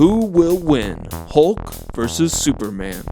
Who will win, Hulk versus Superman?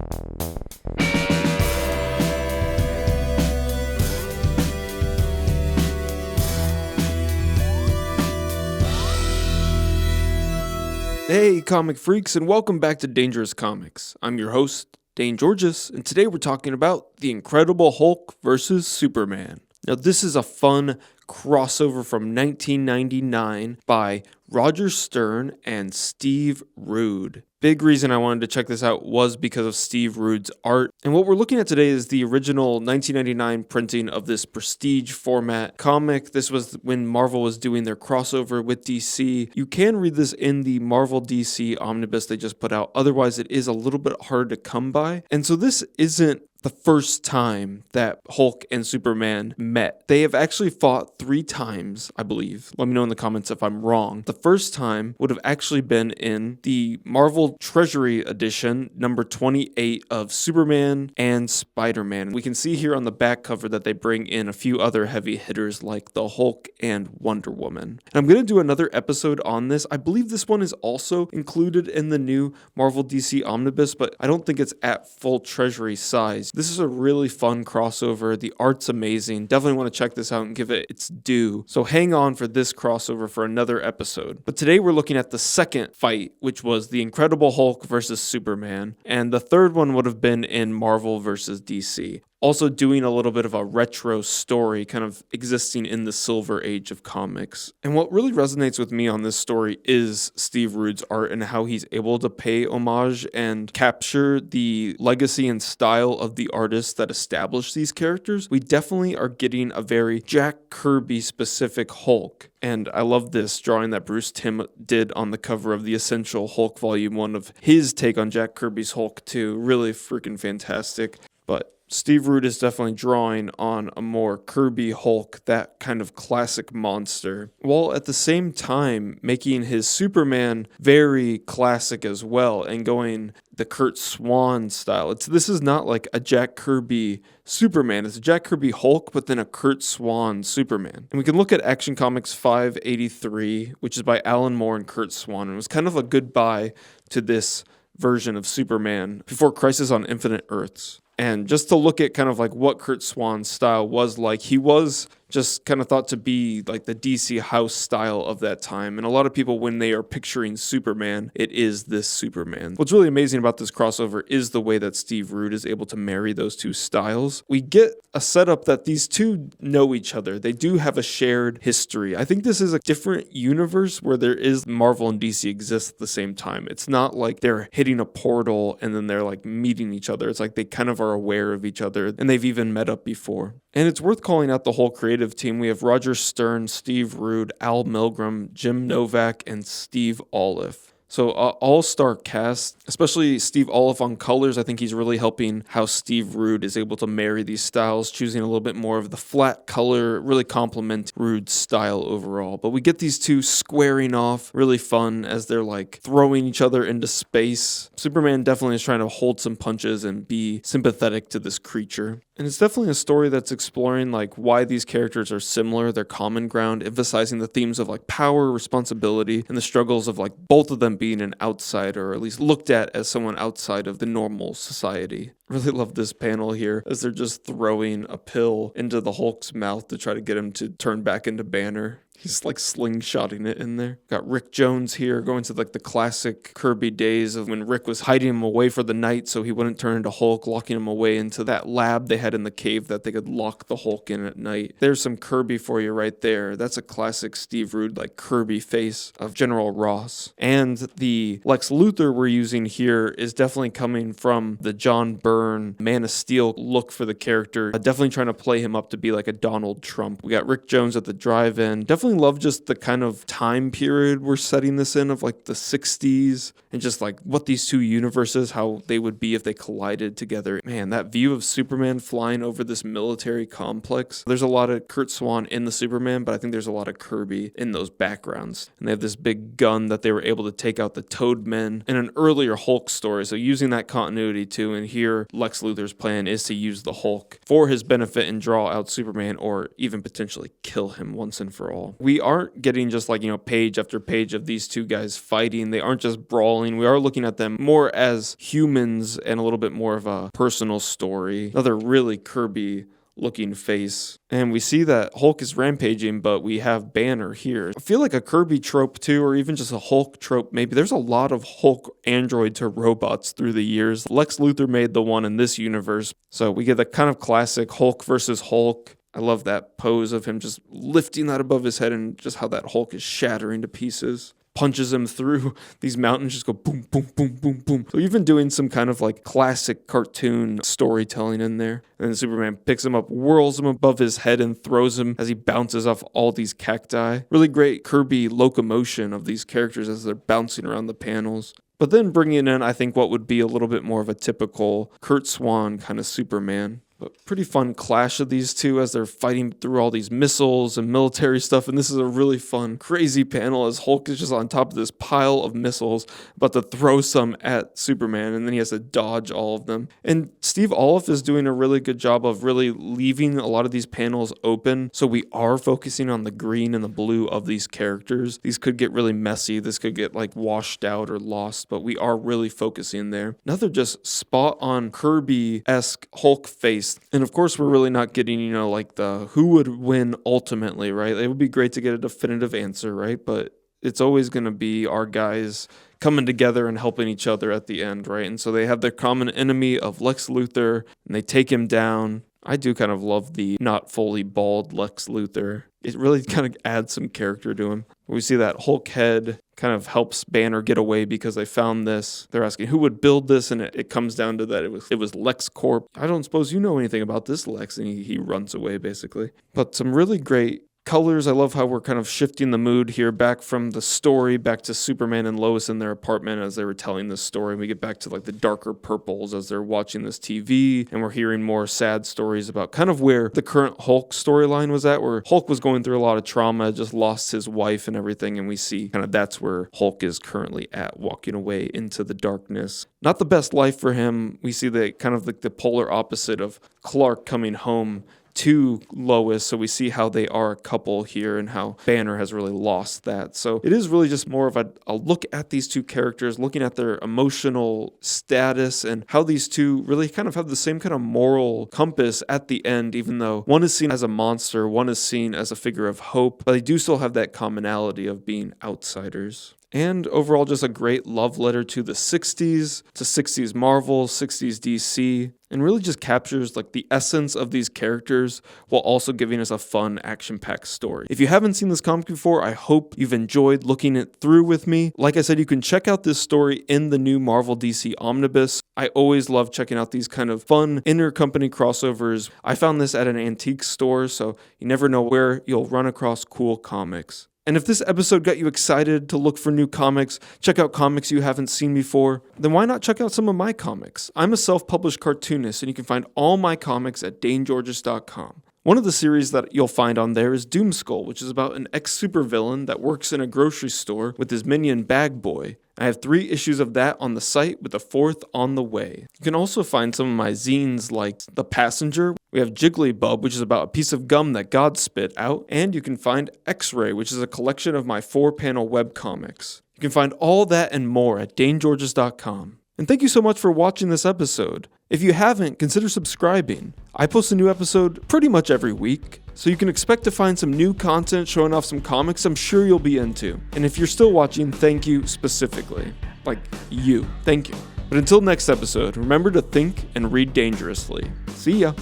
Hey comic freaks, and welcome back to Dangerous Comics. I'm your host, Dane Georges, and today we're talking about The Incredible Hulk versus Superman. Now this is a fun crossover from 1999 by Roger Stern and Steve Rude. Big reason I wanted to check this out was because of Steve Rude's art. And what we're looking at today is the original 1999 printing of this prestige format comic. This was when Marvel was doing their crossover with DC. You can read this in the Marvel DC omnibus they just put out. Otherwise, it is a little bit hard to come by. And so this isn't the first time that Hulk and Superman met. They have actually fought 3 times, I believe. Let me know in the comments if I'm wrong. The first time would have actually been in the Marvel Treasury edition, number 28 of Superman and Spider-Man. We can see here on the back cover that they bring in a few other heavy hitters like the Hulk and Wonder Woman. And I'm going to do another episode on this. I believe this one is also included in the new Marvel DC Omnibus, but I don't think it's at full Treasury size. This is a really fun crossover. The art's amazing. Definitely want to check this out and give it its due. So hang on for this crossover for another episode. But today we're looking at the second fight, which was The Incredible Hulk versus Superman. And the third one would have been in Marvel versus DC. Also doing a little bit of a retro story, kind of existing in the silver age of comics. And what really resonates with me on this story is Steve Rude's art and how he's able to pay homage and capture the legacy and style of the artists that established these characters. We definitely are getting a very Jack Kirby specific Hulk. And I love this drawing that Bruce Timm did on the cover of the Essential Hulk Volume 1 of his take on Jack Kirby's Hulk too. Really freaking fantastic. But Steve Rude is definitely drawing on a more Kirby Hulk, that kind of classic monster, while at the same time making his Superman very classic as well and going the Curt Swan style. This is not like a Jack Kirby Superman. It's a Jack Kirby Hulk, but then a Curt Swan Superman. And we can look at Action Comics 583, which is by Alan Moore and Curt Swan. It was kind of a goodbye to this version of Superman before Crisis on Infinite Earths. And just to look at kind of like what Curt Swan's style was like, he was just kind of thought to be like the DC house style of that time. And a lot of people, when they are picturing Superman, it is this Superman. What's really amazing about this crossover is the way that Steve Rude is able to marry those two styles. We get a setup that these two know each other. They do have a shared history. I think this is a different universe where there is Marvel and DC exist at the same time. It's not like they're hitting a portal and then they're like meeting each other. It's like they kind of are aware of each other and they've even met up before. And it's worth calling out the whole creative team. We have Roger Stern, Steve Rude, Al Milgrom, Jim Novak, and Steve Olive. So all-star cast, especially Steve Olive on colors. I think he's really helping how Steve Rude is able to marry these styles, choosing a little bit more of the flat color, really complement Rude's style overall. But we get these two squaring off, really fun as they're like throwing each other into space. Superman definitely is trying to hold some punches and be sympathetic to this creature. And it's definitely a story that's exploring like why these characters are similar, their common ground, emphasizing the themes of like power, responsibility, and the struggles of like both of them being an outsider, or at least looked at as someone outside of the normal society. Really love this panel here as they're just throwing a pill into the Hulk's mouth to try to get him to turn back into Banner. He's like slingshotting it in there. Got Rick Jones here going to like the classic Kirby days of when Rick was hiding him away for the night so he wouldn't turn into Hulk, locking him away into that lab they had in the cave that they could lock the Hulk in at night. There's some Kirby for you right there. That's a classic Steve Rude like Kirby face of General Ross. And the Lex Luthor we're using here is definitely coming from the John Byrne Man of Steel look for the character. Definitely trying to play him up to be like a Donald Trump. We got Rick Jones at the drive-in. Definitely love just the kind of time period we're setting this in of like the 60s and just like what these two universes, how they would be if they collided together. Man, that view of Superman flying over this military complex. There's a lot of Curt Swan in the Superman, but I think there's a lot of Kirby in those backgrounds. And they have this big gun that they were able to take out the Toadmen in an earlier Hulk story. So using that continuity too. And here Lex Luthor's plan is to use the Hulk for his benefit and draw out Superman or even potentially kill him once and for all. we aren't getting just like, page after page of these two guys fighting. They aren't just brawling. We are looking at them more as humans and a little bit more of a personal story. Another really Kirby looking face. And we see that Hulk is rampaging, but we have Banner here. I feel like a Kirby trope too, or even just a Hulk trope maybe. There's a lot of Hulk android to robots through the years. Lex Luthor made the one in this universe. So we get the kind of classic Hulk versus Hulk. I love that pose of him just lifting that above his head and just how that Hulk is shattering to pieces. Punches him through these mountains, just go boom, boom, boom, boom, boom. So even doing some kind of like classic cartoon storytelling in there. And then Superman picks him up, whirls him above his head, and throws him as he bounces off all these cacti. Really great Kirby locomotion of these characters as they're bouncing around the panels. But then bringing in, I think, what would be a little bit more of a typical Kurt Swan kind of Superman. But pretty fun clash of these two as they're fighting through all these missiles and military stuff. And this is a really fun, crazy panel as Hulk is just on top of this pile of missiles, about to throw some at Superman. And then he has to dodge all of them. And Steve Oliff is doing a really good job of really leaving a lot of these panels open. So we are focusing on the green and the blue of these characters. These could get really messy. This could get like washed out or lost, but we are really focusing there. Another just spot on Kirby-esque Hulk face. And of course, we're really not getting, like the who would win ultimately, right? It would be great to get a definitive answer, right? But it's always going to be our guys coming together and helping each other at the end, right? And so they have their common enemy of Lex Luthor, and they take him down. I do kind of love the not fully bald Lex Luthor. It really kind of adds some character to him. We see that Hulk head kind of helps Banner get away because they found this. They're asking who would build this, and it comes down to that it was LexCorp. I don't suppose you know anything about this, Lex, and he runs away basically. But some really great colors. I love how we're kind of shifting the mood here back from the story back to Superman and Lois in their apartment as they were telling this story. We get back to like the darker purples as they're watching this TV, and we're hearing more sad stories about kind of where the current Hulk storyline was at, where Hulk was going through a lot of trauma, just lost his wife and everything, and we see kind of that's where Hulk is currently at, walking away into the darkness. Not the best life for him. We see the kind of like the polar opposite of Clark coming home to Lois, so we see how they are a couple here and how Banner has really lost that. So it is really just more of a look at these two characters, looking at their emotional status and how these two really kind of have the same kind of moral compass at the end, even though one is seen as a monster, one is seen as a figure of hope, but they do still have that commonality of being outsiders. And overall, just a great love letter to the 60s, to 60s Marvel, 60s DC, and really just captures like the essence of these characters while also giving us a fun, action-packed story. If you haven't seen this comic before, I hope you've enjoyed looking it through with me. Like I said, you can check out this story in the new Marvel DC Omnibus. I always love checking out these kind of fun intercompany crossovers. I found this at an antique store, so you never know where you'll run across cool comics. And if this episode got you excited to look for new comics, check out comics you haven't seen before, then why not check out some of my comics? I'm a self-published cartoonist, and you can find all my comics at DaneGeorges.com. One of the series that you'll find on there is Doomskull, which is about an ex-supervillain that works in a grocery store with his minion Bag Boy. I have 3 issues of that on the site with a 4th on the way. You can also find some of my zines like The Passenger. We have Jiggly-Bub, which is about a piece of gum that God spit out. And you can find X-Ray, which is a collection of my 4-panel webcomics. You can find all that and more at DaneGeorges.com. And thank you so much for watching this episode. If you haven't, consider subscribing. I post a new episode pretty much every week, so you can expect to find some new content showing off some comics I'm sure you'll be into. And if you're still watching, thank you specifically. Like you. Thank you. But until next episode, remember to think and read dangerously. See ya.